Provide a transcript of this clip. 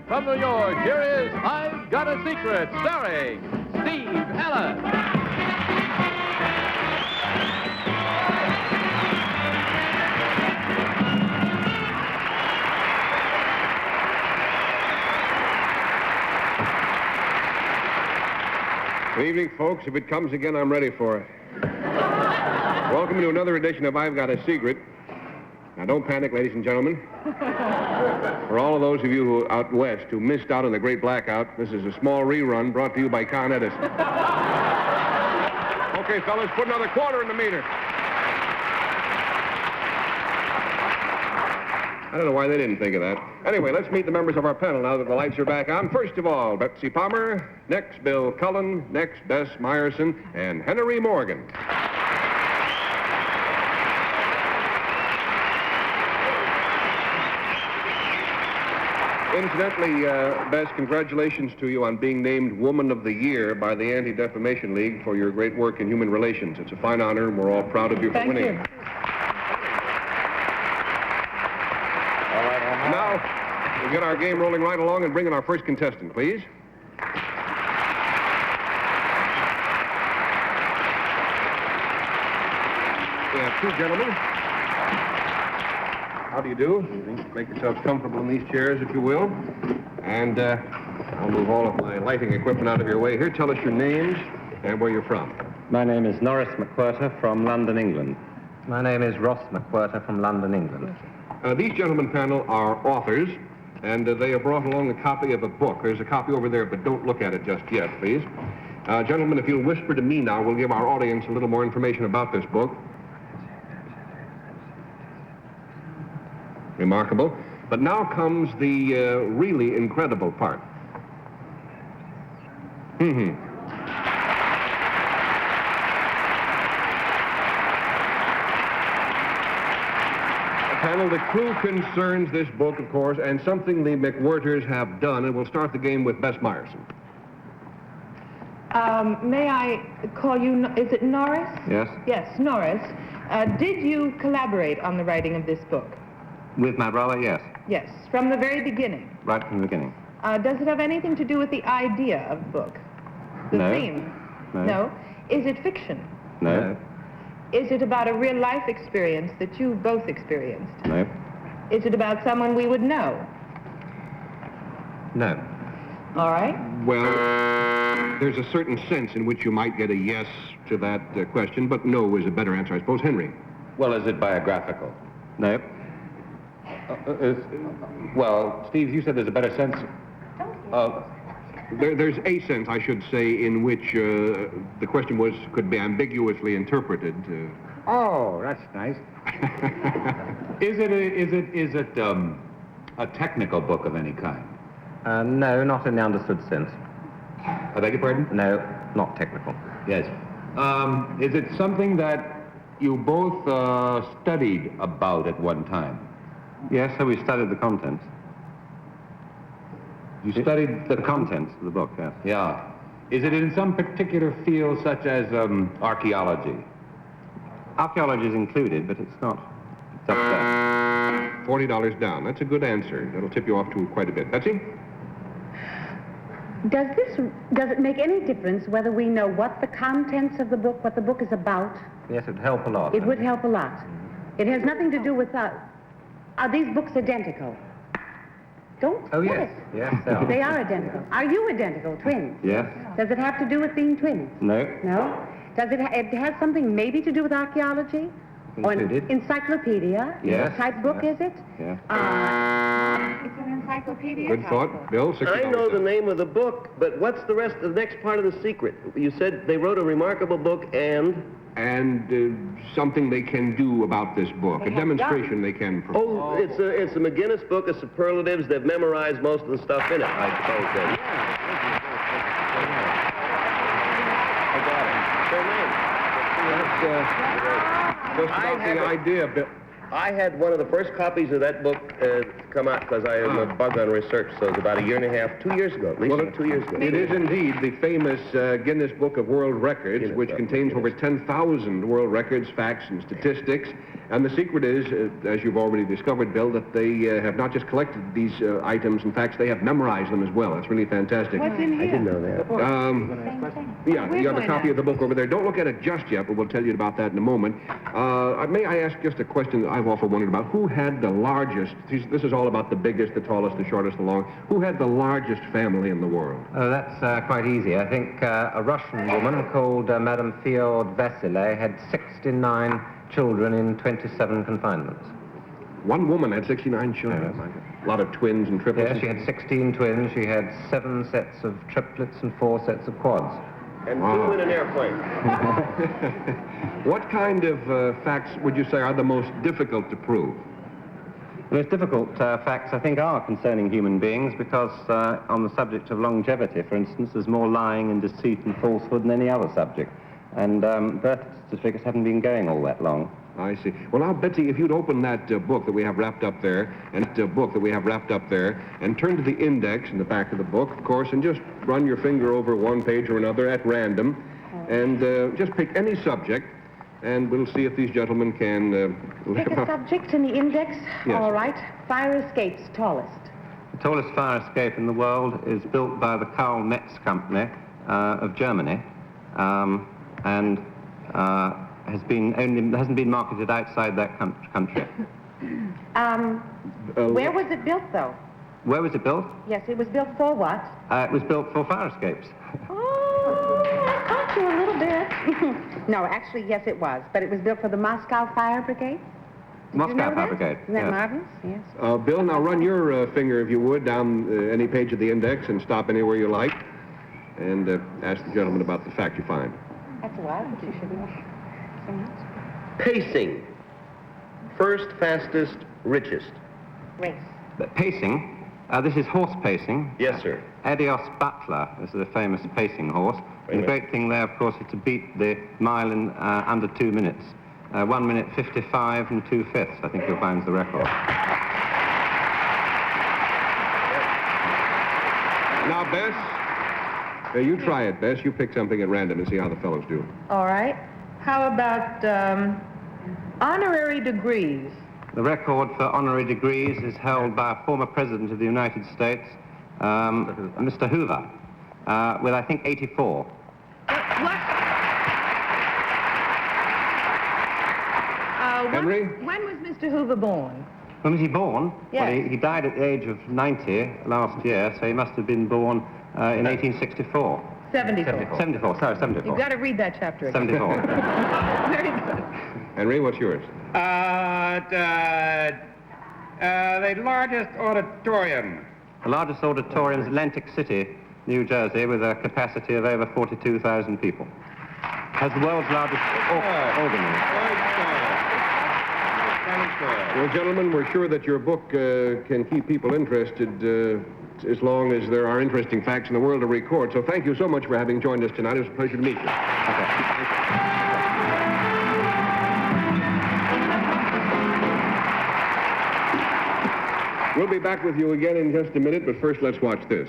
from New York, here is I've Got a Secret, starring Steve Allen. Good evening, folks. If it comes again, I'm ready for it. Welcome to another edition of I've Got a Secret. Now, don't panic, ladies and gentlemen. For all of those of you who out west who missed out on the great blackout, this is a small rerun brought to you by Con Edison. Okay, fellas, put another quarter in the meter. I don't know why they didn't think of that. Anyway, let's meet the members of our panel now that the lights are back on. First of all, Betsy Palmer. Next, Bill Cullen. Next, Bess Meyerson. And Henry Morgan. Incidentally, Bess, congratulations to you on being named Woman of the Year by the Anti-Defamation League for your great work in human relations. It's a fine honor, and we're all proud of you for winning. Thank you. Now, we'll get our game rolling right along and bring in our first contestant, please. We have two gentlemen. How do you do? Make yourselves comfortable in these chairs, if you will. And I'll move all of my lighting equipment out of your way here. Tell us your names and where you're from. My name is Norris McWhirter from London, England. My name is Ross McWhirter from London, England. These gentlemen panel are authors, and they have brought along a copy of a book. There's a copy over there, but don't look at it just yet, please. Gentlemen, if you'll whisper to me now, we'll give our audience a little more information about this book. Remarkable. But now comes the really incredible part. Panel, the clue concerns this book, of course, and something the McWhirters have done, and we'll start the game with Bess Meyerson. May I call you, is it Norris? Yes? Yes, Norris. Did you collaborate on the writing of this book? With my brother, yes. Yes, from the very beginning. Right from the beginning. Does it have anything to do with the idea of the book? The No. theme? No. Is it fiction? No. Is it about a real-life experience that you both experienced? No. Is it about someone we would know? No. All right. Well, there's a certain sense in which you might get a yes to that question, but no is a better answer, I suppose. Henry? Well, is it biographical? No. Well, Steve, you said there's a better sense. There's a sense, I should say, in which the question could be ambiguously interpreted. Oh, that's nice. Is it a technical book of any kind? No, not in the understood sense. I beg your pardon? No, not technical. Yes. Is it something that you both studied about at one time? Yes, so we studied the contents. You studied The contents of the book, yes. Yeah. Is it in some particular field such as archaeology? Archaeology is included, but it's not. It's up there. $40 down. That's a good answer. That'll tip you off to quite a bit. Betsy? Does it make any difference whether we know what the contents of the book, what the book is about? Yes, it would help a lot. It would help a lot. It has nothing to do with are these books identical? Don't. Oh, yes. Yes, they are. They are identical. Are you identical, twins? Yes. Does it have to do with being twins? No. No? Does it have something maybe to do with archaeology? Or an Included. encyclopedia? Yes. What type book is it? Yeah. It's an encyclopedia? Good thought. Bill, $60 I know the down. name of the book, but what's the next part of the secret? You said they wrote a remarkable book and... And something they can do about this book. A demonstration they can perform. Oh, it's a McGuinness book of superlatives. They've memorized most of the stuff in it, I suppose, then. That's just about the idea, Bill. I had one of the first copies of that book come out because I am a bug on research, so it's about a year and a half, 2 years ago, at least 2 years ago. It is indeed the famous Guinness Book of World Records, Guinness which Book, contains over 10,000 world records, facts, and statistics. And the secret is, as you've already discovered, Bill, that they have not just collected these items and facts, they have memorized them as well. It's really fantastic. What's in here? I didn't know that. Yeah, you have a Where's copy mine of the book over there. Don't look at it just yet, but we'll tell you about that in a moment. May I ask just a question that I've often wondered about? Who had the largest, this is all about the biggest, the tallest, the shortest, the long, who had the largest family in the world? Oh, that's quite easy. I think a Russian woman called Madame Fyod Vasile had 69 children in 27 confinements. One woman had 69 children. Yes. A lot of twins and triplets. Yes, she had 16 twins. She had 7 sets of triplets and 4 sets of quads. And 2 in an airplane. What kind of facts would you say are the most difficult to prove? The most difficult facts, I think, are concerning human beings because on the subject of longevity, for instance, there's more lying and deceit and falsehood than any other subject. And birth certificates haven't been going all that long. I see. Well, now, Betsy, if you'd open that book that we have wrapped up there, and turn to the index in the back of the book, of course, and just run your finger over one page or another at random, and just pick any subject, and we'll see if these gentlemen can... Pick a subject in the index. Yes. All right. Fire escapes, tallest. The tallest fire escape in the world is built by the Karl Metz Company of Germany, and hasn't been marketed outside that country. Where was it built, though? Where was it built? Yes, it was built for what? It was built for fire escapes. Oh, I caught you a little bit. No, actually, yes, it was. But it was built for the Moscow Fire Brigade. Did you know Moscow Fire that? Brigade. Isn't that Yes. marvelous? Yes. Bill, now run your finger, if you would, down any page of the index and stop anywhere you like, and ask the gentleman about the fact you find. That's a lot, but you should know. Pacing. First, fastest, richest. Race. But pacing, this is horse pacing. Yes, sir. Adios Butler is the famous pacing horse. And the great thing there, of course, is to beat the mile in under 2 minutes. 1 minute 55 and 2/5, I think you'll find is the record. Now, Bess, you try it, Bess. You pick something at random and see how the fellows do. All right. How about honorary degrees? The record for honorary degrees is held by a former president of the United States, Mr. Hoover, with, I think, 84. Henry? When was Mr. Hoover born? When was he born? Yes. Well, he died at the age of 90 last year, so he must have been born in 1864. 74. 74, sorry, 74. You've got to read that chapter again. 74. Very good. Henry, what's yours? The largest auditorium. The largest auditorium is Atlantic City, New Jersey, with a capacity of over 42,000 people. Has the world's largest organ. Well, gentlemen, we're sure that your book can keep people interested as long as there are interesting facts in the world to record. So thank you so much for having joined us tonight. It was a pleasure to meet you. We'll be back with you again in just a minute, but first let's watch this.